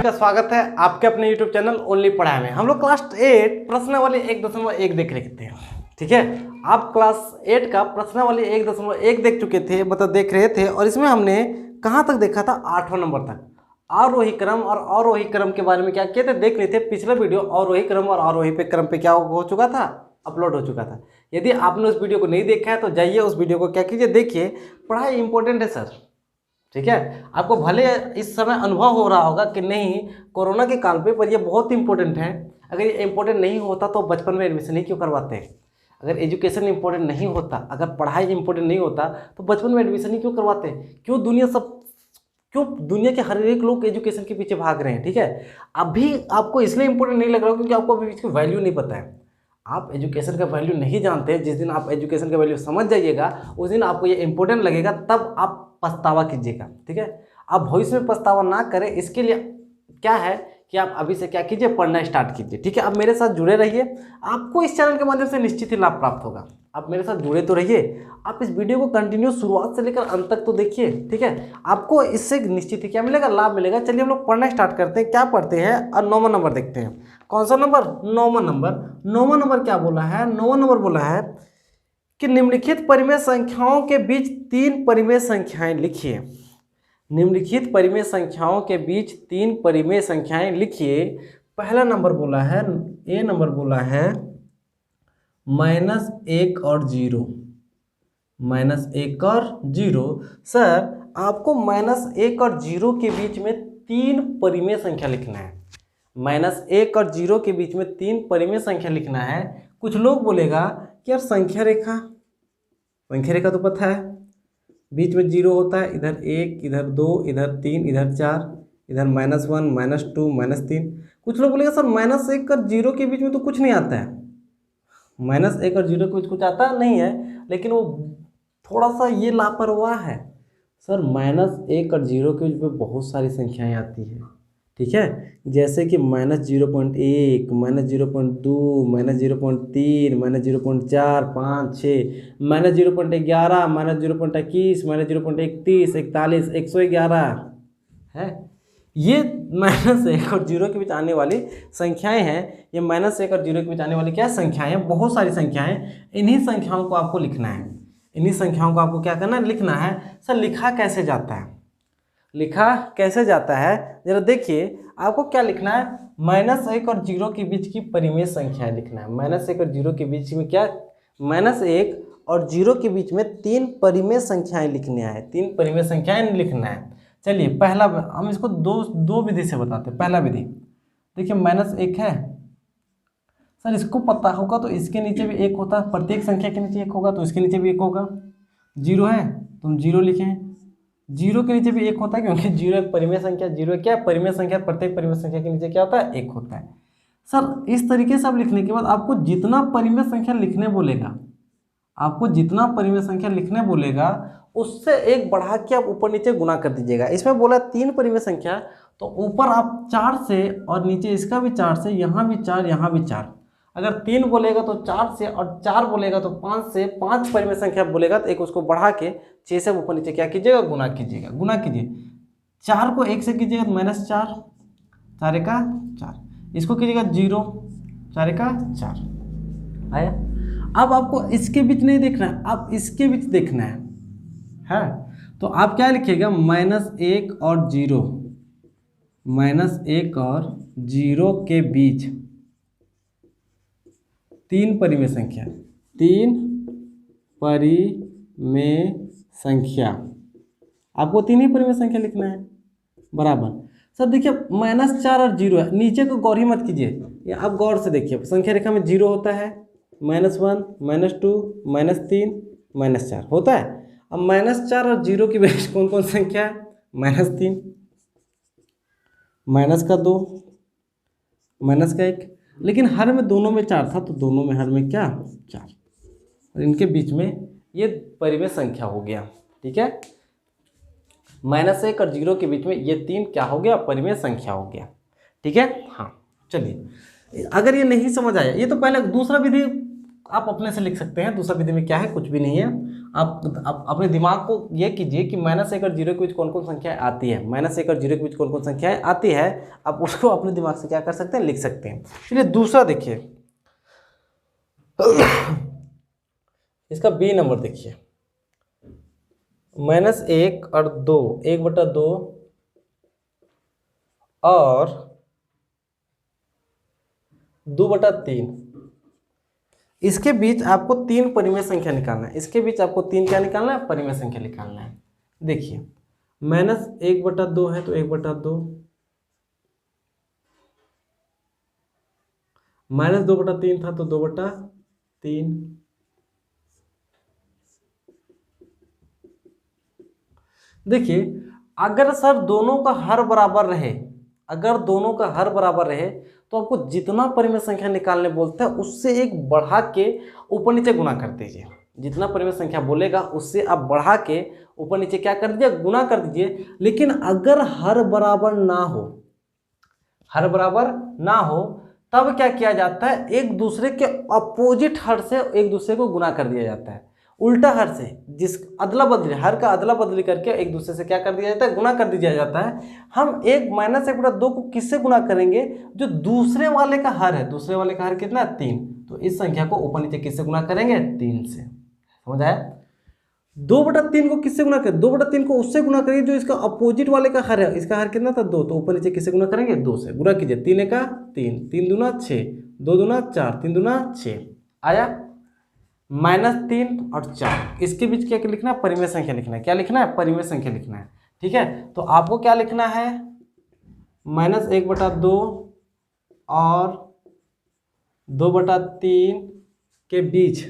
सभी का स्वागत है आपके अपने YouTube चैनल ओनली पढ़ाई में। हम लोग क्लास 8 प्रश्नावली 1.1 देख रहे थे। ठीक है, आप क्लास 8 का प्रश्नावली 1.1 देख चुके थे, मतलब देख रहे थे। और इसमें हमने कहाँ तक देखा था? 8वां नंबर तक। आरोही क्रम और अवरोही क्रम के बारे में क्या किए थे? देख रहे थे। पिछला वीडियो अवरोही क्रम और आरोही पे क्रम पे क्या हो चुका था? अपलोड हो चुका था। यदि आपने उस वीडियो को नहीं देखा है तो जाइए उस वीडियो को क्या कीजिए, देखिए। पढ़ाई इंपॉर्टेंट है सर। ठीक है, आपको भले इस समय अनुभव हो रहा होगा कि नहीं कोरोना के काल पे, पर ये बहुत इंपॉर्टेंट है। अगर ये इंपॉर्टेंट नहीं होता तो बचपन में एडमिशन ही क्यों करवाते हैं? अगर एजुकेशन इंपॉर्टेंट नहीं होता, अगर पढ़ाई इंपॉर्टेंट नहीं होता तो बचपन में एडमिशन ही क्यों करवाते हैं? क्यों दुनिया के हर एक लोग एजुकेशन के पीछे भाग रहे हैं? ठीक है, अभी आपको इसलिए इंपॉर्टेंट नहीं लग रहा क्योंकि आपको अभी इसकी वैल्यू नहीं पता है। आप एजुकेशन का वैल्यू नहीं जानते। जिस दिन आप एजुकेशन का वैल्यू समझ जाइएगा उस दिन आपको ये इंपॉर्टेंट लगेगा, तब आप पछतावा कीजिएगा। ठीक है, आप भविष्य में पछतावा ना करें, इसके लिए क्या है कि आप अभी से क्या कीजिए, पढ़ना स्टार्ट कीजिए। ठीक है, आप मेरे साथ जुड़े रहिए, आपको इस चैनल के माध्यम से निश्चित ही लाभ प्राप्त होगा। आप मेरे साथ जुड़े तो रहिए, आप इस वीडियो को कंटिन्यू शुरुआत से लेकर अंत तक तो देखिए। ठीक है, आपको इससे निश्चित ही क्या मिलेगा? लाभ मिलेगा। चलिए हम लोग पढ़ना स्टार्ट करते हैं। क्या पढ़ते हैं? और 9वां नंबर देखते हैं। कौन सा नंबर? 9वां नंबर। 9वां नंबर क्या बोला है? 9वां नंबर बोला है कि निम्नलिखित परिमेय संख्याओं के बीच 3 परिमेय संख्याएं लिखिए। निम्नलिखित परिमेय संख्याओं के बीच 3 परिमेय संख्याएं लिखिए। पहला नंबर बोला है, ए नंबर बोला है -1 और 0। -1 और 0। सर आपको -1 और 0 के बीच में 3 परिमेय संख्या लिखना है। -1 और 0 के बीच में 3 परिमेय संख्या लिखना है। कुछ लोग बोलेगा कि यार संख्या रेखा तो पता है, बीच में 0 होता है, इधर 1, इधर 2, इधर 3, इधर 4, इधर -1, -2, -3। कुछ लोग बोलेगा सर -1 और 0 के बीच में तो कुछ नहीं आता है। -1 और 0 के बीच कुछ आता नहीं है, लेकिन वो थोड़ा सा ये लापरवाह है। सर -1 और 0 के बीच में बहुत सारी संख्याएं आती है। ठीक है, जैसे कि -0.1, -0.2, -0.3, -0.4, 5, 6, -0.11, -0.21, -0.31, 41, 111 है। ये -1 और 0 के बीच आने वाली संख्याएं हैं। ये -1 और 0 के बीच आने वाली क्या संख्याएं हैं? बहुत सारी संख्याएं। इन्हीं संख्याओं को आपको लिखना है। इन्हीं संख्याओं को आपको क्या करना है? लिखना है। सर लिखा कैसे जाता है? लिखा कैसे जाता है जरा देखिए। आपको क्या लिखना है? -1 और 0 के बीच की परिमेय संख्याएं लिखना है। -1 और 0 के बीच में क्या? -1 और 0 के बीच में 3 परिमेय संख्याएं लिखने हैं। 3 परिमेय संख्याएं लिखना है। चलिए पहला, हम इसको दो विधि से बताते हैं। पहला विधि देखिए, -1 है। सर इसको पता होगा तो इसके नीचे भी 1 होता है, प्रत्येक संख्या के नीचे 1 होगा तो इसके नीचे भी 1 होगा। 0 है तो हम 0 लिखें। 0 के नीचे भी 1 होता है क्योंकि 0 एक परिमेय संख्या। 0 क्या है? परिमेय संख्या। प्रत्येक परिमेय संख्या के नीचे क्या होता है? 1 होता है। सर इस तरीके से आप लिखने के बाद आपको जितना परिमेय संख्या लिखने बोलेगा, उससे 1 बढ़ा के आप ऊपर नीचे गुना कर दीजिएगा। इसमें बोला 3 परिमेय संख्या, तो ऊपर आप 4 से और नीचे इसका भी 4 से, यहाँ भी 4, यहाँ भी 4। अगर 3 बोलेगा तो 4 से, और 4 बोलेगा तो 5 से। 5 परिमेय संख्या बोलेगा तो 1 उसको बढ़ा के 6 से ऊपर नीचे क्या कीजिएगा? गुना कीजिएगा। गुना कीजिए, 4 को 1 से कीजिएगा तो -4, 4 एका 4। इसको कीजिएगा 0, 4 एका 4 आया। अब आपको इसके बीच नहीं देखना है, अब इसके बीच देखना है। तो आप क्या लिखिएगा? -1 और 0, -1 और 0 के बीच 3 परिमेय संख्या। 3 परिमेय संख्या, आपको 3 ही परिमेय संख्या लिखना है बराबर। सर देखिए -4 और 0 है, नीचे को गौर ही मत कीजिए, ये आप गौर से देखिए। संख्या रेखा में 0 होता है, -1, -2, -3, -4 होता है। अब -4 और 0 के बीच कौन कौन संख्या है? -3, -2, -1। लेकिन हर में दोनों में 4 था तो दोनों में हर में क्या? 4। और इनके बीच में ये परिमेय संख्या हो गया। ठीक है, -1 और 0 के बीच में ये 3 क्या हो गया? परिमेय संख्या हो गया। ठीक है, हाँ चलिए। अगर ये नहीं समझ आया, ये तो पहले दूसरा विधि आप अपने से लिख सकते हैं, दूसरा विधि में क्या है, कुछ भी नहीं है। आप अपने दिमाग को ये कीजिए कि -1 और 0 के बीच कौन कौन संख्याएं आती है, -1 और 0 के बीच कौन कौन संख्याएं आती है, आप उसको अपने दिमाग से क्या कर सकते हैं, लिख सकते हैं। चलिए दूसरा देखिए, इसका बी नंबर देखिए, -1 और 2, 1/2 और 2/3, इसके बीच आपको 3 परिमेय संख्या निकालना है। इसके बीच आपको 3 क्या निकालना है, परिमेय संख्या निकालना है। देखिए -1/2 है तो 1/2, -2/3 था तो 2/3, देखिए अगर सर दोनों का हर बराबर रहे, अगर दोनों का हर बराबर रहे तो आपको जितना परिमेय संख्या निकालने बोलते हैं उससे एक बढ़ा के ऊपर नीचे गुना कर दीजिए। जितना परिमेय संख्या बोलेगा उससे आप बढ़ा के ऊपर नीचे क्या कर दीजिए, गुना कर दीजिए। लेकिन अगर हर बराबर ना हो, हर बराबर ना हो तब क्या किया जाता है, एक दूसरे के अपोजिट हर से एक दूसरे को गुना कर दिया जाता है। उल्टा हर से, जिस अदला बदली, हर का अदला बदली करके एक दूसरे से क्या कर दिया जाता है, गुना कर दिया जाता है। हम एक -1/2 को किससे गुना करेंगे, जो दूसरे वाले का हर है। दूसरे वाले का हर कितना है, 3, तो इस संख्या को ऊपर नीचे किससे गुना करेंगे, 3 से। समझ आया? 2/3 को किससे गुना करें, 2/3 को उससे गुना करिए जो इसका अपोजिट वाले का हर है। इसका हर कितना था, 2, तो ऊपर नीचे किससे गुना करेंगे, 2 से। गुना कीजिए, 3 का 3, 3 दूना 6, 2 दूना 4, 3 दूना 6 आया। -3 और 4, इसके बीच क्या लिखना है, परिमेय संख्या लिखना है। क्या लिखना है, परिमेय संख्या लिखना है। ठीक है, तो आपको क्या लिखना है, -1/2 और 2/3 के बीच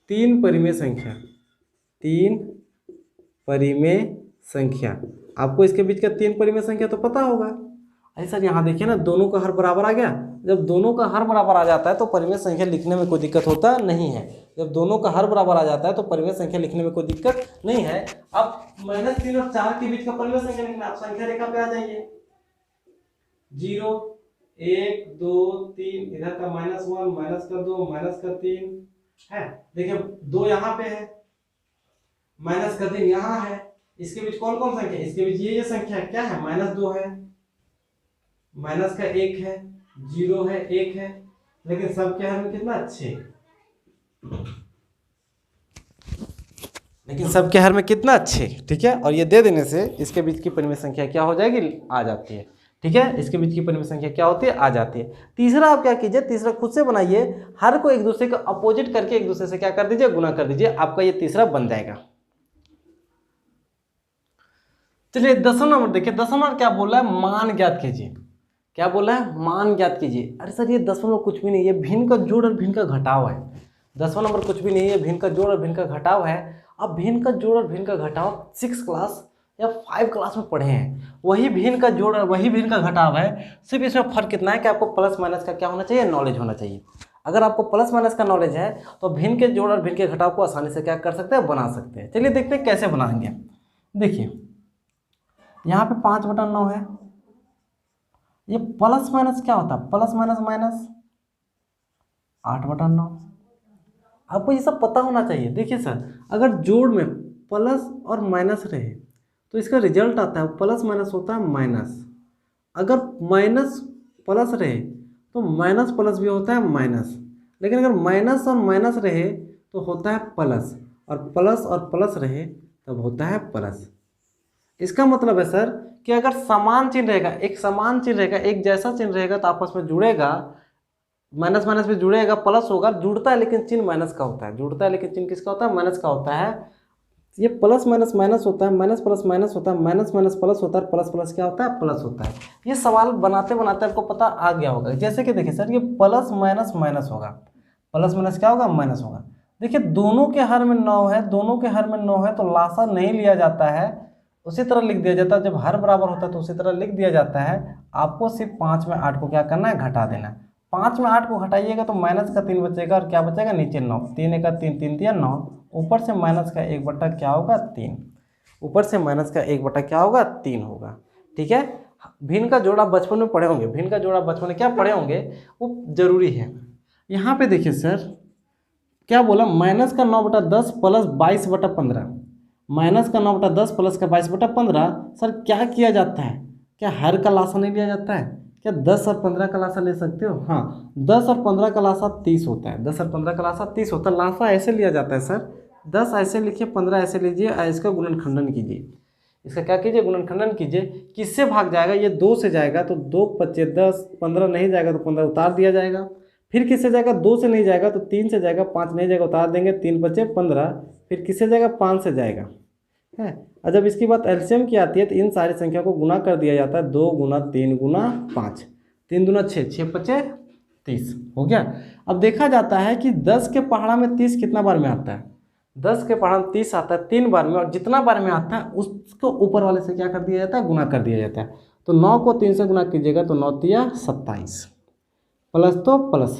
3 परिमेय संख्या, 3 परिमेय संख्या। आपको इसके बीच का 3 परिमेय संख्या तो पता होगा। अरे सर यहाँ देखिए ना, दोनों का हर बराबर आ गया। जब दोनों का हर बराबर आ जाता है तो परिमेय संख्या लिखने में कोई दिक्कत होता नहीं है। जब दोनों का हर बराबर आ जाता है तो परिमेय संख्या लिखने में कोई दिक्कत नहीं है। अब -3 और 4 के बीच का परिमेय संख्या लिखना, आप संख्या रेखा पे आ जाइए। 0, 1, 2, 3, इधर का -1, -2, -3 है। देखिए 2 यहाँ पे है, -3 यहाँ है। इसके बीच कौन कौन संख्या, इसके बीच ये संख्या क्या है, -2 है, -1 है, 0 है, 1 है। लेकिन सबके हर में कितना, 6। लेकिन सबके हर में कितना, 6। ठीक है, और ये दे देने से इसके बीच की परिमेय संख्या क्या हो जाएगी, आ जाती है। ठीक है, इसके बीच की परिमेय संख्या क्या होती है, आ जाती है। तीसरा आप क्या कीजिए, तीसरा खुद से बनाइए, हर को एक दूसरे को अपोजिट करके एक दूसरे से क्या कर दीजिए, गुना कर दीजिए। आपका ये तीसरा बन जाएगा। चलिए 10वां नंबर देखिए, 10वां नंबर क्या बोला है, मान ज्ञात कीजिए। क्या बोला है, मान ज्ञात कीजिए। अरे सर ये 10वां नंबर कुछ भी नहीं है, भिन्न का जोड़ और भिन्न का घटाव है। 10वां नंबर कुछ भी नहीं है, भिन्न का जोड़ और भिन्न का घटाव है। अब भिन्न का जोड़ और भिन्न का घटाव 6 क्लास या 5 क्लास में पढ़े हैं। वही भिन्न का जोड़ और वही भिन्न का घटाव है, सिर्फ इसमें फर्क कितना है कि आपको प्लस माइनस का क्या होना चाहिए, नॉलेज होना चाहिए। अगर आपको प्लस माइनस का नॉलेज है तो भिन्न के जोड़ और भिन्न के घटाव को आसानी से क्या कर सकते हैं, बना सकते हैं। चलिए देखते हैं कैसे बनाएंगे। देखिए यहाँ पे 5/9 है। ये प्लस माइनस क्या होता है, प्लस माइनस माइनस 8/9। आपको ये सब पता होना चाहिए। देखिए सर, अगर जोड़ में प्लस और माइनस रहे तो इसका रिजल्ट आता है प्लस माइनस होता है माइनस। अगर माइनस प्लस रहे तो माइनस प्लस भी होता है माइनस। लेकिन अगर माइनस और माइनस रहे तो होता है प्लस, और प्लस रहे तब होता है प्लस। इसका मतलब है सर कि अगर समान चिन्ह रहेगा, एक समान चिन्ह रहेगा, एक जैसा चिन्ह रहेगा तो आपस में जुड़ेगा, माइनस माइनस भी जुड़ेगा, प्लस होगा, जुड़ता है लेकिन चिन्ह माइनस का होता है, जुड़ता है लेकिन चिन्ह किसका होता है, माइनस का होता है। ये प्लस माइनस माइनस होता है, माइनस प्लस माइनस होता है, माइनस माइनस प्लस होता है, प्लस प्लस क्या होता है, प्लस होता है। ये सवाल बनाते बनाते आपको पता आ गया होगा। जैसे कि देखिए सर, ये प्लस माइनस माइनस होगा, प्लस माइनस क्या होगा, माइनस होगा। देखिए दोनों के हर में 9 है, दोनों के हर में 9 है तो लासा नहीं लिया जाता है, उसी तरह लिख दिया जाता है। जब हर बराबर होता है तो उसी तरह लिख दिया जाता है। आपको सिर्फ 5 में 8 को क्या करना है, घटा देना है। 5 में 8 को घटाइएगा तो माइनस का 3 बचेगा और क्या बचेगा, नीचे 9। 3 का 3, 3 दिया 9, ऊपर से माइनस का 1/, क्या होगा, 3। ऊपर से माइनस का 1/, क्या होगा, 3 होगा। ठीक है, भिन्न का जोड़ा बचपन में पढ़े होंगे, भिन्न का जोड़ा बचपन में क्या पढ़े होंगे, वो जरूरी है। यहाँ पे देखिए सर क्या बोला, माइनस का 9/10 प्लस 22/15, माइनस का 9/10 प्लस का 22/15। सर क्या किया जाता है, क्या हर का लासा नहीं लिया जाता है, क्या 10 और 15 का लासा ले सकते हो? हाँ, 10 और 15 का लासा 30 होता है, 10 और 15 का लासा 30 होता है। लासा ऐसे लिया जाता है सर, 10 ऐसे लिखिए, 15 ऐसे लीजिए और इसका गुणनखंडन कीजिए। इसका क्या कीजिए, गुणनखंडन कीजिए। किससे भाग जाएगा, ये 2 से जाएगा तो 2 5 10, 15 नहीं जाएगा तो 15 उतार दिया जाएगा। फिर किससे जाएगा, 2 से नहीं जाएगा तो 3 से जाएगा, 5 नहीं जाएगा उतार देंगे, 3 5 15। फिर किससे जाएगा, 5 से जाएगा है। और जब इसकी बात एलसीएम की आती है तो इन सारी संख्या को गुना कर दिया जाता है, 2 गुना 3 गुना 5, 3 दूना 6, 6 5 30 हो गया। अब देखा जाता है कि 10 के पहाड़ा में 30 कितना बार में आता है, 10 के पहाड़ा में 30 आता है 3 बार में, और जितना बार में आता है उसको ऊपर वाले से क्या कर दिया जाता है, गुना कर दिया जाता है। तो 9 को 3 से गुना कीजिएगा तो 9 तिया 27 प्लस तो प्लस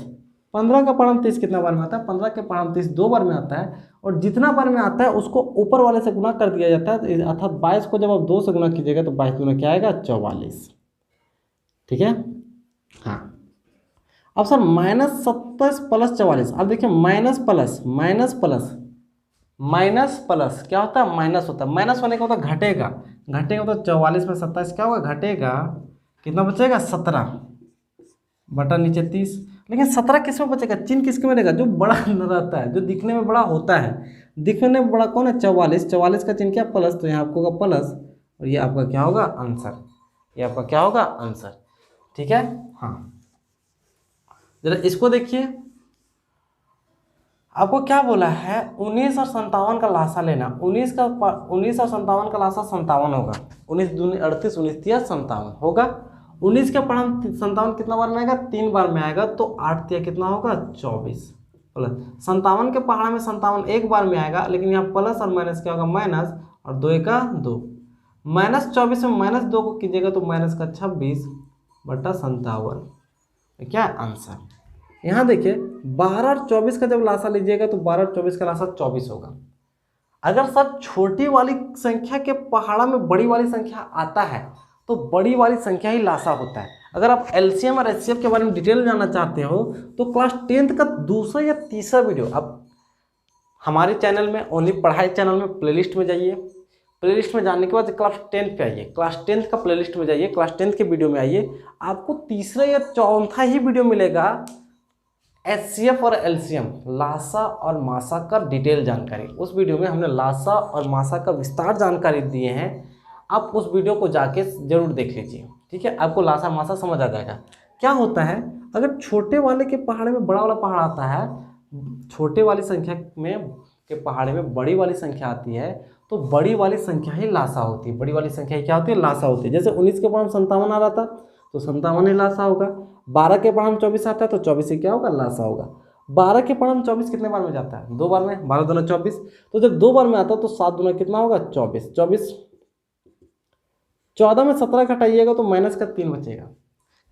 15 का पहाड़ा में 30 कितना बार में आता है, 15 के पहाड़ा में 30 2 बार में आता है, और जितना बार में आता है उसको ऊपर वाले से गुना कर दिया जाता है। अर्थात 22 को जब आप 2 से गुना कीजिएगा तो 22 गुना क्या आएगा, 44। ठीक है। हाँ, अब सर -27 प्लस 44। अब देखिए minus plus minus plus minus plus क्या होता है, माइनस होता है। माइनस होने का होता है घटेगा, घटेगा तो 44 में 27 क्या होगा, घटेगा, कितना बचेगा, 17 बटा नीचे 30। लेकिन 17 किस में बचेगा, चिन्ह किसके में रहेगा, जो बड़ा रहता है, जो दिखने में बड़ा होता है। दिखने में बड़ा कौन है, 44, 44 का चिन्ह क्या, प्लस, तो यहाँ आपको होगा प्लस, और ये आपका क्या होगा, आंसर। ये आपका क्या होगा, आंसर। ठीक है। हाँ, जरा इसको देखिए, आपको क्या बोला है, 19 और 57 का लासा लेना। 19 और 57 का लासा 57 होगा, 19 दूनी 38, 19 तिया 57 होगा। 19 के पहाड़ा में 57 कितना बार में आएगा, 3 बार में आएगा, तो 8 तिया कितना होगा, 24 प्लस 57 के पहाड़ा में 57 एक बार में आएगा, लेकिन यहाँ प्लस और माइनस क्या होगा, माइनस, और 2 का 2, -24 में -2 को कीजिएगा तो माइनस का 26 बटा 57, क्या आंसर। यहाँ देखिए 12 और 24 का जब लासा लीजिएगा तो 12 और 24 का लासा 24 होगा। अगर सर छोटी वाली संख्या के पहाड़ा में बड़ी वाली संख्या आता है तो बड़ी वाली संख्या ही लासा होता है। अगर आप एलसीएम और एचसीएफ के बारे में डिटेल जानना चाहते हो तो क्लास 10th का दूसरा या तीसरा वीडियो आप हमारे चैनल में, ओनली पढ़ाई चैनल में प्लेलिस्ट में जाइए। प्लेलिस्ट में जाने के बाद क्लास 10th पे आइए, क्लास 10th का प्लेलिस्ट में जाइए, क्लास 10th के वीडियो में आइए, आपको तीसरा या चौथा ही वीडियो मिलेगा एचसीएफ और एलसीएम, लासा और मासा का डिटेल जानकारी। उस वीडियो में हमने लासा और मासा का विस्तार जानकारी दिए हैं, आप उस वीडियो को जाके जरूर देख लीजिए। ठीक है, आपको लासा मासा समझ आ जाएगा। क्या होता है, अगर छोटे वाले के पहाड़े में बड़ा वाला पहाड़ आता है, छोटे वाली संख्या में के पहाड़े में बड़ी वाली संख्या आती है, तो बड़ी वाली संख्या ही लासा होती है। बड़ी वाली संख्या ही क्या होती है, लासा होती है। जैसे 19 के पहाड़ में 57 आ रहा था तो 57 ही लासा होगा। 12 के पहाड़ में 24 आता है तो 24 ही क्या होगा, लासा होगा। 12 के पहाड़ में 24 कितने बार में जाता है, 2 बार में, 12 दूना 24, तो जब 2 बार में आता है तो 7 दूना कितना होगा, 24, 24, 14 में 17 घटाइएगा तो माइनस का 3 बचेगा।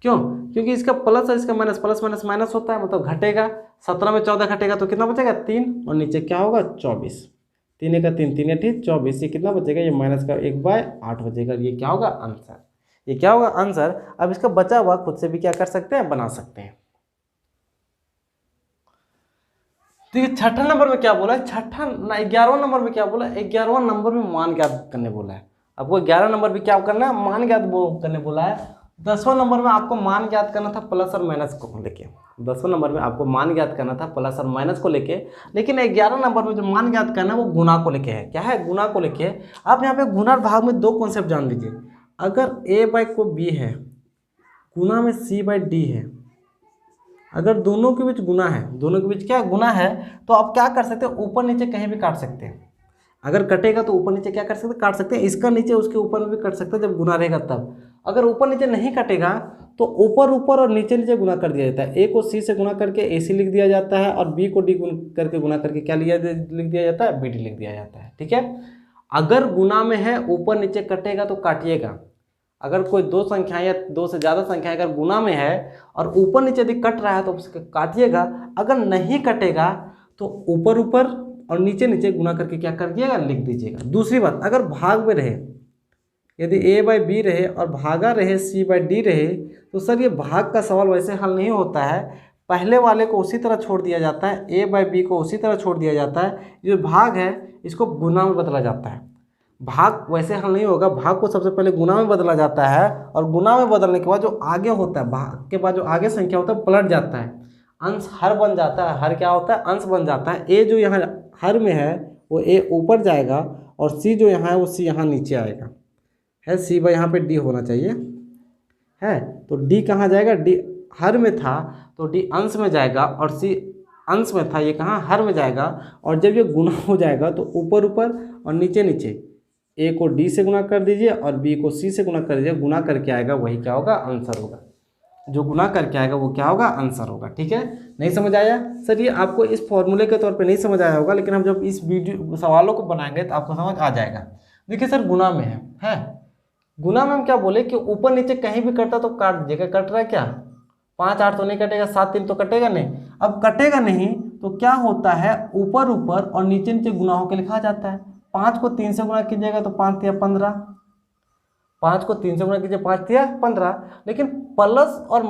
क्यों, क्योंकि इसका प्लस है, इसका माइनस, प्लस माइनस माइनस होता है, मतलब घटेगा। 17 में 14 घटेगा तो कितना बचेगा, 3, और नीचे क्या होगा, 24, 3 का 3, 3 ठीक 24, ये कितना बचेगा, ये माइनस का 1/8 बचेगा। ये क्या होगा, आंसर। ये क्या होगा, आंसर। अब इसका बचा हुआ खुद से भी क्या कर सकते हैं, बना सकते हैं। तो ये छठा नंबर में क्या बोला है, 11वां नंबर में क्या बोला है, 11वां नंबर में मान ज्ञात करने बोला है। आपको 11 नंबर भी क्या करना है, मान ज्ञात करने बोला है। 10वां नंबर में आपको मान ज्ञात करना था प्लस और माइनस को लेके। 10वां नंबर में आपको मान ज्ञात करना था प्लस और माइनस को लेके, लेकिन 11 नंबर में जो मान ज्ञात करना है वो गुना को लेके है। क्या है, गुना को लेके। आप यहाँ पे गुना और भाग में 2 कॉन्सेप्ट जान लीजिए। अगर a को b है, गुना में c/d है, अगर दोनों के बीच गुना है, दोनों के बीच क्या गुना है, तो आप क्या कर सकते हैं, ऊपर नीचे कहीं भी काट सकते हैं। अगर कटेगा तो ऊपर नीचे क्या कर सकते हैं, काट सकते हैं। इसका नीचे उसके ऊपर में भी कट सकते हैं जब गुना रहेगा तब। अगर ऊपर नीचे नहीं कटेगा तो ऊपर ऊपर और नीचे नीचे गुना कर दिया जाता है। ए को सी से गुना करके ए सी लिख दिया जाता है, और बी को डी करके गुना करके क्या लिख दिया जाता है, बी डी लिख दिया जाता है। ठीक है, अगर गुना में है ऊपर नीचे कटेगा तो काटिएगा। अगर कोई 2 संख्या या 2 से ज़्यादा संख्या अगर गुना में है और ऊपर नीचे यदि कट रहा है तो उसको काटिएगा। अगर नहीं कटेगा तो ऊपर ऊपर और नीचे नीचे गुना करके क्या कर दिएगा, लिख दीजिएगा। दूसरी बात, अगर भाग में रहे, यदि a/b रहे और भागा रहे c/d रहे, तो सर ये भाग का सवाल वैसे हल नहीं होता है। पहले वाले को उसी तरह छोड़ दिया जाता है, a बाई बी को उसी तरह छोड़ दिया जाता है। जो भाग है इसको गुना में बदला जाता है। भाग वैसे हल नहीं होगा, भाग को सबसे पहले गुना में बदला जाता है और गुना में बदलने के बाद जो आगे होता है, भाग के बाद जो आगे संख्या होता है पलट जाता है, अंश हर बन जाता है। हर क्या होता है? अंश बन जाता है। ए जो यहाँ हर में है वो ए ऊपर जाएगा और सी जो यहाँ है वो सी यहाँ नीचे आएगा, है सी बाई यहाँ पे डी होना चाहिए, है तो डी कहाँ जाएगा? डी हर में था तो डी अंश में जाएगा और सी अंश में था, ये कहाँ? हर में जाएगा। और जब ये गुना हो जाएगा तो ऊपर ऊपर और नीचे नीचे, ए को डी से गुना कर दीजिए और बी को सी से गुना कर दीजिए, गुना करके आएगा वही क्या होगा? आंसर होगा। जो गुना करके आएगा वो क्या होगा? आंसर होगा। ठीक है, नहीं समझ आया? सर ये आपको इस फॉर्मूले के तौर पे नहीं समझ आया होगा, लेकिन हम जब इस वीडियो सवालों को बनाएंगे तो आपको समझ आ जाएगा। देखिए सर गुना में है गुना में हम क्या बोले कि ऊपर नीचे कहीं भी कटता तो काट दीजिएगा। कट रहा है क्या? 5 8 तो नहीं कटेगा, 7 3 तो कटेगा नहीं। अब कटेगा नहीं तो क्या होता है? ऊपर ऊपर और नीचे नीचे गुना होकर लिखा जाता है। 5 को 3 से गुना कीजिएगा तो 5 तिया 15, 5 को 3 से गुना कीजिए 5 तिया 15। लेकिन प्लस और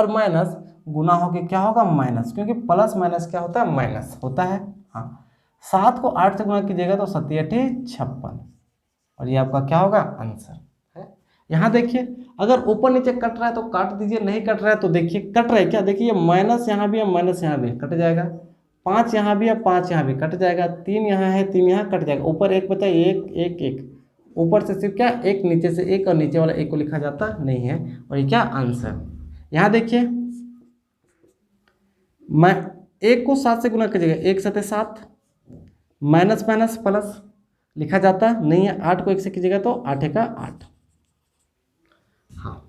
माइनस गुना होके क्या होगा? माइनस, क्योंकि प्लस माइनस क्या होता है? माइनस होता है। हाँ, 7 को 8 से गुना कीजिएगा तो 7 8 56 और ये आपका क्या होगा? आंसर है। यहाँ देखिए अगर ऊपर नीचे कट रहा है तो काट दीजिए, नहीं कट रहा है तो देखिए कट रहा है क्या? देखिए माइनस यहाँ भी है, माइनस यहाँ भी कट जाएगा, 5 यहाँ भी है, 5 यहाँ भी कट जाएगा, 3 यहाँ है, 3 यहाँ कट जाएगा। ऊपर एक बचा, एक एक एक, ऊपर से सिर्फ क्या? एक, नीचे से एक और नीचे वाला एक को लिखा जाता नहीं है और ये क्या? आंसर। यहाँ देखिए मैं 1 को 7 से गुना कीजिएगा, 1 7 7, माइनस माइनस प्लस लिखा जाता नहीं है। 8 को 1 से कीजिएगा तो 8 1 8। हाँ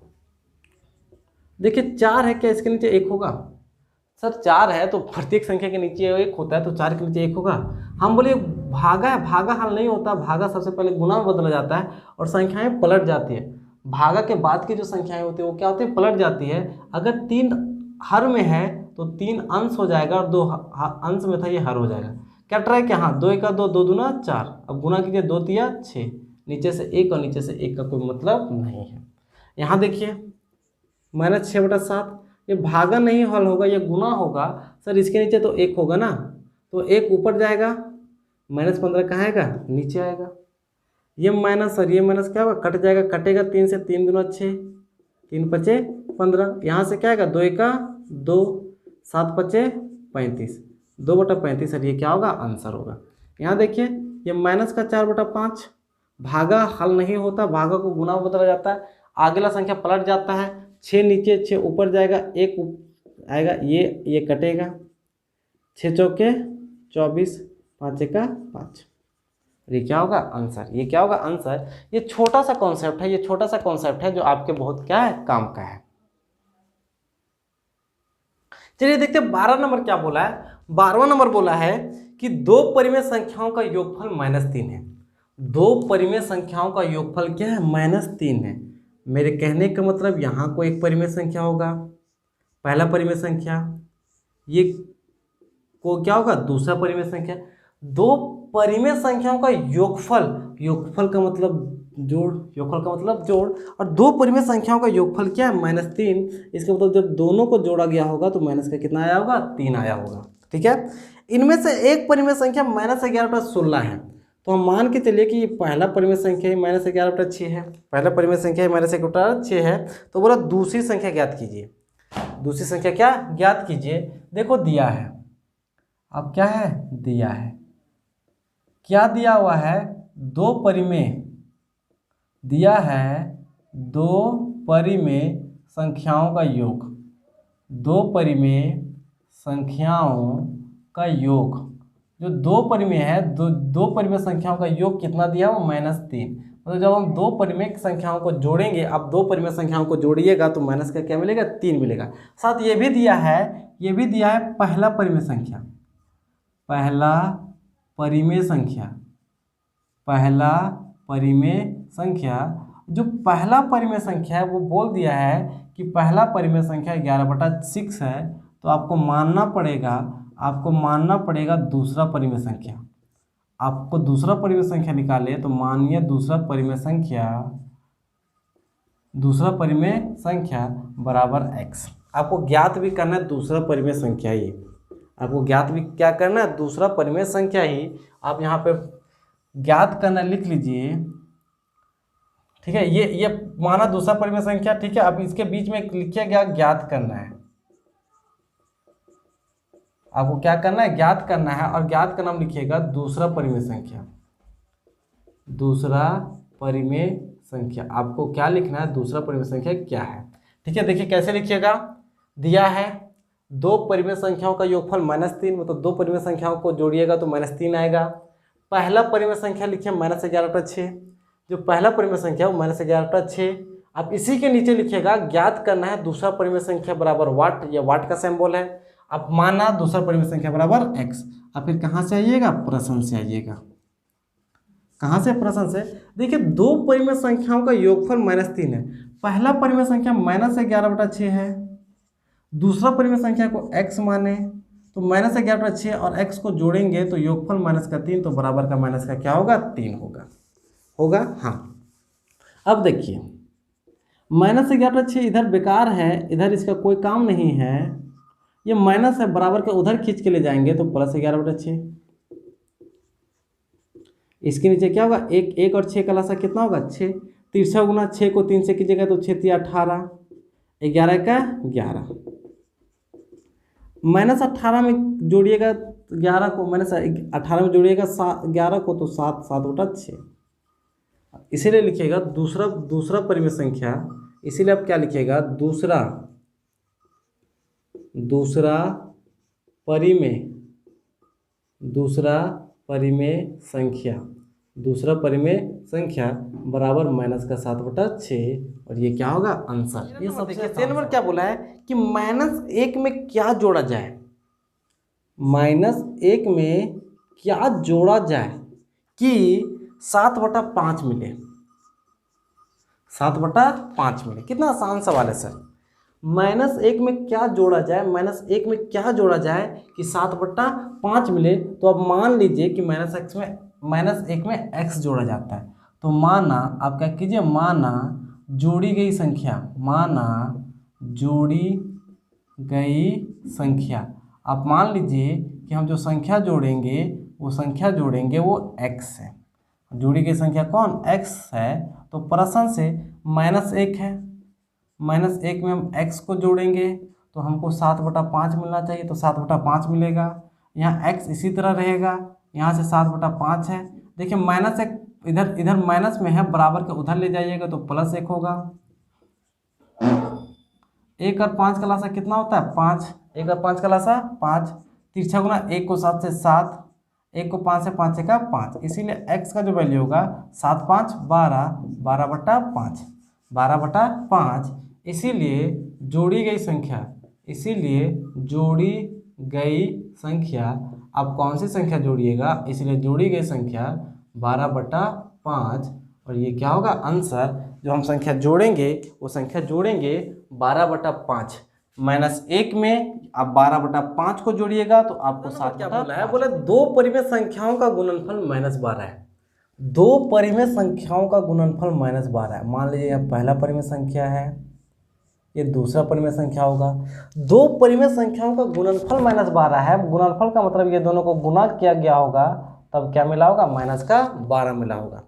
देखिए 4 है क्या? इसके नीचे 1 होगा? सर 4 है तो प्रत्येक संख्या के नीचे 1 होता है तो 4 के नीचे 1 होगा। हम बोले भागा है, भागा हल नहीं होता, भागा सबसे पहले गुना में बदला जाता है और संख्याएं पलट जाती है। भागा के बाद की जो संख्याएं होती है वो क्या होती है? पलट जाती है। अगर 3 हर में है तो 3 अंश हो जाएगा और 2 अंश में था ये हर हो जाएगा। क्या ट्राई क्या? हाँ 2 1 2, 2 दूना 4। अब गुना कीजिए 2 तिया 6, नीचे से 1 और नीचे से 1 का कोई मतलब नहीं है। यहाँ देखिए माइनस 6/7, ये भागा नहीं हल होगा, ये गुना होगा। सर इसके नीचे तो 1 होगा ना, तो 1 ऊपर जाएगा, माइनस 15 कहाँ आएगा? नीचे आएगा। ये माइनस और ये माइनस क्या होगा? कट जाएगा, कटेगा 3 से, 3 दूना 6, 3 5 15। यहाँ से क्या आएगा? 2 1 2, 7 5 35, 2/35 सर ये क्या होगा? आंसर होगा। यहाँ देखिए ये माइनस का 4/5, भागा हल नहीं होता, भागा को गुना में बदला जाता है। अगला संख्या पलट जाता है, 6 नीचे 6 ऊपर जाएगा, 1 आएगा, ये कटेगा, 6 चौके 24, 5 1 5। ये क्या होगा? आंसर। ये क्या होगा? आंसर। ये छोटा सा कॉन्सेप्ट है, ये छोटा सा कॉन्सेप्ट है जो आपके बहुत क्या है? काम का है। चलिए देखते हैं 12 नंबर क्या बोला है। 12वां नंबर बोला है कि 2 परिमेय संख्याओं का योगफल -3 है। 2 परिमेय संख्याओं का योगफल क्या है? -3 है। मेरे कहने का मतलब यहाँ को एक परिमेय संख्या होगा, पहला परिमेय संख्या, ये को क्या होगा? दूसरा परिमेय संख्या। 2 परिमेय संख्याओं का योगफल का मतलब जोड़, और 2 परिमेय संख्याओं का योगफल क्या है? -3। इसका मतलब जब दोनों को जोड़ा गया होगा तो माइनस का कितना आया होगा? 3 आया होगा। ठीक है, इनमें से एक परिमेय संख्या -11/16 है, तो हम मान के चलिए कि ये पहला परिमेय संख्या -11/6 है, पहला परिमेय संख्या -11/6 है। तो बोला दूसरी संख्या ज्ञात कीजिए। दूसरी संख्या क्या ज्ञात कीजिए? देखो दिया है, अब क्या है? दिया है, क्या दिया हुआ है? 2 परिमेय दिया है, 2 परिमेय संख्याओं का योग, 2 परिमेय संख्याओं का योग, जो 2 परिमेय है, दो परिमेय संख्याओं का योग कितना दिया हुआ? -3। मतलब जब हम 2 परिमेय संख्याओं को जोड़ेंगे, अब 2 परिमेय संख्याओं को जोड़िएगा तो माइनस का क्या मिलेगा? 3 मिलेगा। साथ ये भी दिया है पहला परिमेय संख्या, पहला परिमेय संख्या, जो पहला परिमेय संख्या है वो बोल दिया है कि पहला परिमेय संख्या 11/6 है, तो आपको मानना पड़ेगा दूसरा परिमेय संख्या। आपको दूसरा परिमेय संख्या निकाले तो मानिए दूसरा परिमेय संख्या बराबर x। आपको ज्ञात भी करना है दूसरा परिमेय संख्या ही, आपको ज्ञात भी क्या करना है, दूसरा परिमेय संख्या ही। आप यहाँ पे ज्ञात करना लिख लीजिए, ठीक है। ये माना दूसरा परिमेय संख्या, ठीक है। अब इसके बीच में लिखिए गया ज्ञात करना है, आपको क्या करना है, ज्ञात करना है। और ज्ञात का नाम लिखिएगा दूसरा परिमेय संख्या, दूसरा परिमेय संख्या। आपको क्या लिखना है, दूसरा परिमेय संख्या क्या है, ठीक है। देखिए कैसे लिखिएगा, दिया है दो परिमेय संख्याओं का योगफल -3, मतलब दो परिमेय संख्याओं को जोड़िएगा तो -3 आएगा। पहला परिमेय संख्या लिखिए -11/6, जो पहला परिमेय संख्या वो -11/6। अब इसी के नीचे लिखिएगा ज्ञात करना है दूसरा परिमेय संख्या बराबर वाट, या वाट का सिंबल है। अब माना दूसरा परिमेय संख्या बराबर x। अब फिर कहाँ से आइएगा, प्रश्न से आइएगा। कहाँ से, प्रश्न से। देखिए दो परिमेय संख्याओं का योगफल -3 है। पहला परिमेय संख्या -11/6 है, दूसरा परिमेय संख्या को x माने तो -11/6 और x को जोड़ेंगे तो योगफल -3, तो बराबर का माइनस का क्या होगा, 3 होगा। हाँ अब देखिए -11/6 इधर बेकार है, इधर इसका कोई काम नहीं है। ये माइनस है, बराबर के उधर खींच के ले जाएंगे तो +11/6। इसके नीचे क्या होगा, एक और 6 का लसा कितना होगा, 6। तिरछा गुना 6 को 3 से कीजिएगा तो 6 × 18, 11 का 11। -18 में जोड़िएगा 11 को, -18 में जोड़िएगा 11 को तो 7/6। इसीलिए लिखिएगा दूसरा परिमेय संख्या। इसीलिए आप क्या लिखिएगा, दूसरा परिमेय संख्या बराबर -7/6, और ये क्या होगा, आंसर। ये सबसे 3 नंबर क्या बोला है कि -1 में क्या जोड़ा जाए, -1 में क्या जोड़ा जाए कि 7/5 मिले, 7/5 मिले। कितना आसान सवाल है सर। -1 में क्या जोड़ा जाए, -1 में क्या जोड़ा जाए कि 7/5 मिले। तो अब मान लीजिए कि -1 में x जोड़ा जाता है, तो माना आप क्या कीजिए, माना जोड़ी गई संख्या, आप मान लीजिए कि हम जो संख्या जोड़ेंगे वो x है। जोड़ी गई संख्या कौन, x है। तो प्रश्न से -1 है, -1 में हम x को जोड़ेंगे तो हमको 7/5 मिलना चाहिए, तो 7/5 मिलेगा। यहाँ x इसी तरह रहेगा, यहाँ से 7/5 है। देखिए -1 इधर माइनस में है, बराबर के उधर ले जाइएगा तो +1 होगा। 1 और 5 का लासा कितना होता है, 5। 1 और 5 का लासा 5। तिरछा गुना 1 को 7 से 7, 1 को 5 से 5 का 5। इसीलिए x का जो वैल्यू होगा 7 × 5 = 12/5, 12/5। इसीलिए जोड़ी गई संख्या आप कौन सी संख्या जोड़िएगा, इसलिए जोड़ी गई संख्या 12/5, और ये क्या होगा, आंसर। जो हम संख्या जोड़ेंगे वो संख्या जोड़ेंगे 12/5। -1 में आप 12/5 को जोड़िएगा तो आपको 7 क्या बोला है, बोले दो परिमेय संख्याओं का गुणनफल -12 है। दो परिमेय संख्याओं का गुणनफल -12 है। मान लीजिए यह पहला परिमेय संख्या है, ये दूसरा परिमेय संख्या होगा। दो परिमेय संख्याओं का गुणनफल -12 है। गुणनफल का मतलब ये दोनों को गुना किया गया होगा, तब क्या मिला होगा, -12 मिला होगा।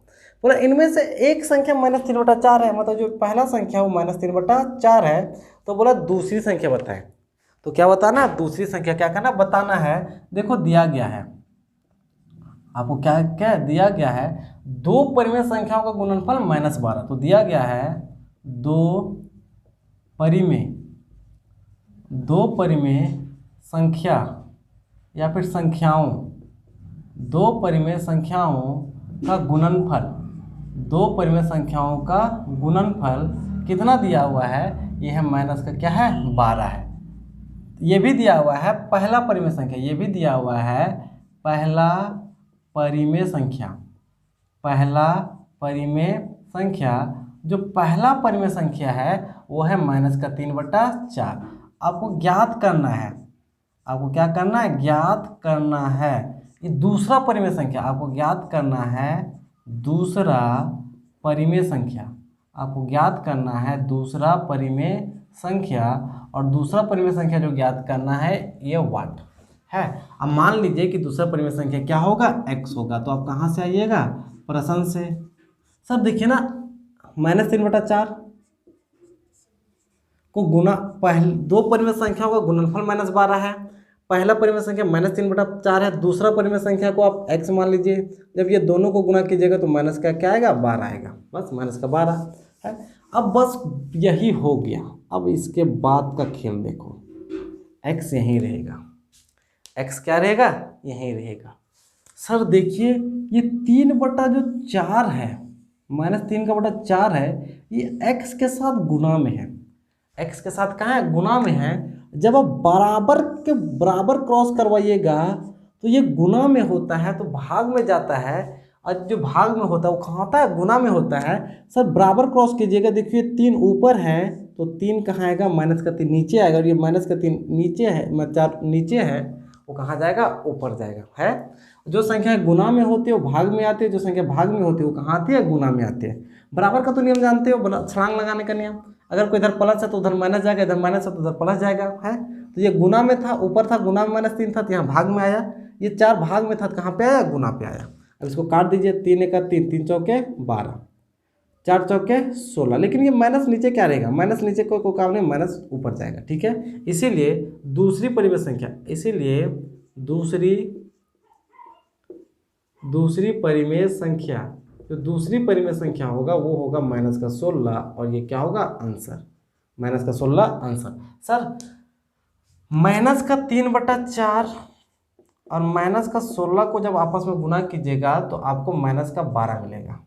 बोला इनमें से एक संख्या -3/4 है, मतलब जो पहला संख्या वो -3/4 है। तो बोला दूसरी संख्या बताएं। तो क्या बताना, दूसरी संख्या क्या करना, बताना है। देखो दिया गया है आपको, क्या दिया गया है, दो परिमेय संख्याओं का गुणनफल -12। तो दिया गया है दो परिमेय संख्या या फिर संख्याओं, दो परिमेय संख्याओं का गुणनफल, दो परिमेय संख्याओं का गुणनफल कितना दिया हुआ है, ये है माइनस का क्या है, 12 है। ये भी दिया हुआ है पहला परिमेय संख्या, ये भी दिया हुआ है पहला परिमेय संख्या। जो पहला परिमेय संख्या है वो है -3/4। आपको ज्ञात करना है, आपको क्या करना है, ज्ञात करना है ये दूसरा परिमेय संख्या। आपको ज्ञात करना है दूसरा परिमेय संख्या, आपको ज्ञात करना है दूसरा परिमेय संख्या। और दूसरा परिमेय संख्या जो ज्ञात करना है ये वाट है। अब मान लीजिए कि दूसरा परिमेय संख्या क्या होगा, x होगा। तो आप कहाँ से आइएगा, प्रश्न से। सर देखिए ना, -3/4 को गुना पहले दो परिमेय संख्याओं का गुणनफल -12 है। पहला परिमेय संख्या -3/4 है, दूसरा परिमेय संख्या को आप x मान लीजिए। जब ये दोनों को गुना कीजिएगा तो माइनस का क्या आएगा, 12 आएगा, बस -12 है। अब बस यही हो गया। अब इसके बाद का खेल देखो, x यहीं रहेगा, x क्या रहेगा, यहीं रहेगा। सर देखिए ये 3/4 है, -3/4 है, ये x के साथ गुना में है। x के साथ कहाँ है, गुना में है। जब आप बराबर के बराबर क्रॉस करवाइएगा तो ये गुना में होता है तो भाग में जाता है, और जो भाग में होता है वो कहाँ होता है, गुना में होता है। सर बराबर क्रॉस कीजिएगा, देखिए 3 ऊपर है तो 3 कहाँ आएगा, -3 नीचे आएगा, और ये -3 नीचे है, 4 नीचे है, वो कहाँ जाएगा, ऊपर जाएगा है। जो संख्या गुना में होती है वो भाग में आती है, जो संख्या भाग में होती है वो कहाँ आती है, गुना में आती है। बराबर का तो नियम जानते हो, छलांग लगाने का नियम। अगर कोई इधर प्लस है तो उधर माइनस जाएगा, इधर माइनस है तो उधर प्लस जाएगा है। तो ये गुना में था, ऊपर था, गुना में -3 था तो यहाँ भाग में आया। ये 4 भाग में था तो कहाँ पे आया, गुना पे आया। अब इसको काट दीजिए, 3 × 3, 3 चौके 12, 4 चौके 16। लेकिन ये माइनस नीचे क्या रहेगा, माइनस नीचे कोई काम नहीं, माइनस ऊपर जाएगा, ठीक है। इसीलिए दूसरी परिमेय संख्या, इसीलिए दूसरी परिमेय संख्या, जो दूसरी परिमेय संख्या होगा वो होगा -16, और ये क्या होगा, आंसर -16 आंसर। सर -3/4 और -16 को जब आपस में गुना कीजिएगा तो आपको -12 मिलेगा,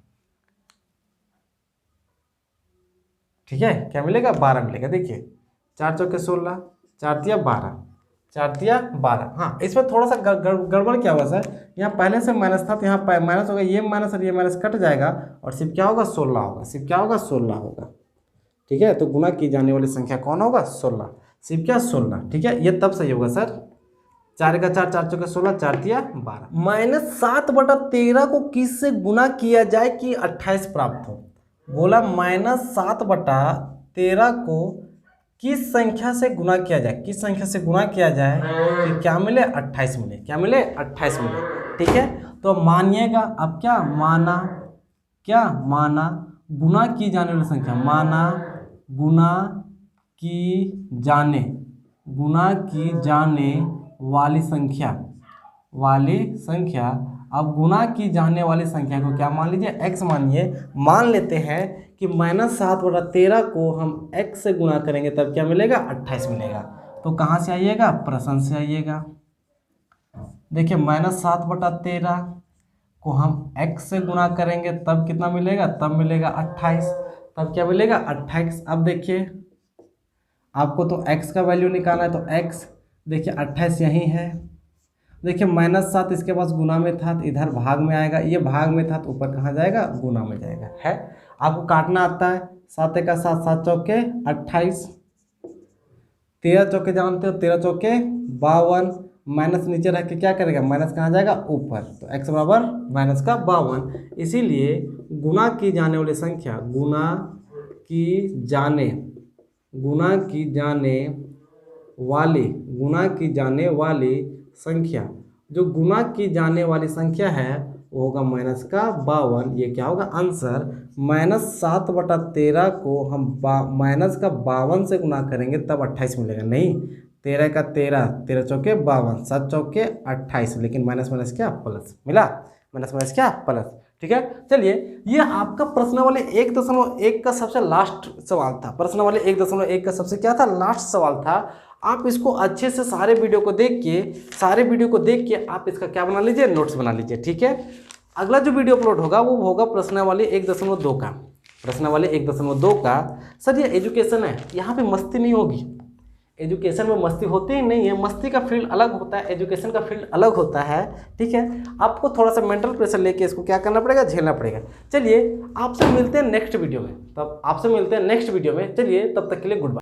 ठीक है। क्या मिलेगा, 12 मिलेगा। देखिए 4 चौके 16, 4 तिया 12, 4 तिया 12। हाँ इसमें थोड़ा सा गड़बड़ क्या हुआ सर, यहाँ पहले से माइनस था तो यहाँ माइनस होगा, ये माइनस और ये माइनस कट जाएगा, और सिर्फ क्या होगा, 16 होगा, सिर्फ क्या होगा, 16 होगा, ठीक है। तो गुना की जाने वाली संख्या कौन होगा, 16, सिर्फ क्या, 16, ठीक है। ये तब सही होगा सर। 4 × 4, 4 चौके 16, 4 तिया 12। -7/13 को किस से गुना किया जाए कि 28 प्राप्त हो। बोला -7/13 को किस संख्या से गुना किया जाए, किस संख्या से गुना किया जाए कि क्या मिले, 28 मिले, क्या मिले, 28 मिले, ठीक है। तो मानिएगा, अब क्या माना, माना गुना की जाने वाली संख्या, माना गुना की जाने वाली संख्या। अब गुना की जाने वाली संख्या को क्या मान लीजिए, x मानिए। मान लेते हैं कि -7/13 को हम x से गुना करेंगे तब क्या मिलेगा, 28 मिलेगा। तो कहाँ से आइएगा, प्रश्न से आइएगा। देखिए -7/13 को हम x से गुना करेंगे तब कितना मिलेगा, तब मिलेगा 28, तब क्या मिलेगा, 28। अब देखिए आपको तो x का वैल्यू निकालना है, तो x देखिए 28 यहीं है। देखिए -7 इसके पास गुना में था तो इधर भाग में आएगा, ये भाग में था तो ऊपर कहाँ जाएगा, गुना में जाएगा है। आपको काटना आता है, 7 × 7, 7 चौके 28, 13 चौके जानते हो, 13 चौके 52, माइनस नीचे रख के क्या करेगा, माइनस कहाँ जाएगा, ऊपर। तो x बराबर -52। इसीलिए गुना की जाने वाली संख्या, गुना की जाने वाली संख्या, जो गुना की जाने वाली संख्या है वो होगा -52। ये क्या होगा, आंसर। -7/13 को हम -52 से गुना करेंगे तब 28 मिलेगा, नहीं 13 × 13, 13 चौके 52, 7 चौके 28, लेकिन माइनस क्या, प्लस मिला, माइनस क्या, प्लस, ठीक है। चलिए ये आपका प्रश्नावली 1.1 का सबसे लास्ट सवाल था, प्रश्नावली 1.1 का सबसे क्या था, लास्ट सवाल था। आप इसको अच्छे से सारे वीडियो को देख के आप इसका क्या बना लीजिए, नोट्स बना लीजिए, ठीक है। अगला जो वीडियो अपलोड होगा वो होगा प्रश्नावली 1.2 का, प्रश्नावली 1.2 का। सर ये एजुकेशन है, यहाँ पे मस्ती नहीं होगी, एजुकेशन में मस्ती होती ही नहीं है, मस्ती का फील्ड अलग होता है, एजुकेशन का फील्ड अलग होता है, ठीक है। आपको थोड़ा सा मेंटल प्रेशर लेके इसको क्या करना पड़ेगा, झेलना पड़ेगा। चलिए आपसे मिलते हैं नेक्स्ट वीडियो में, चलिए तब तक के लिए गुड बाय।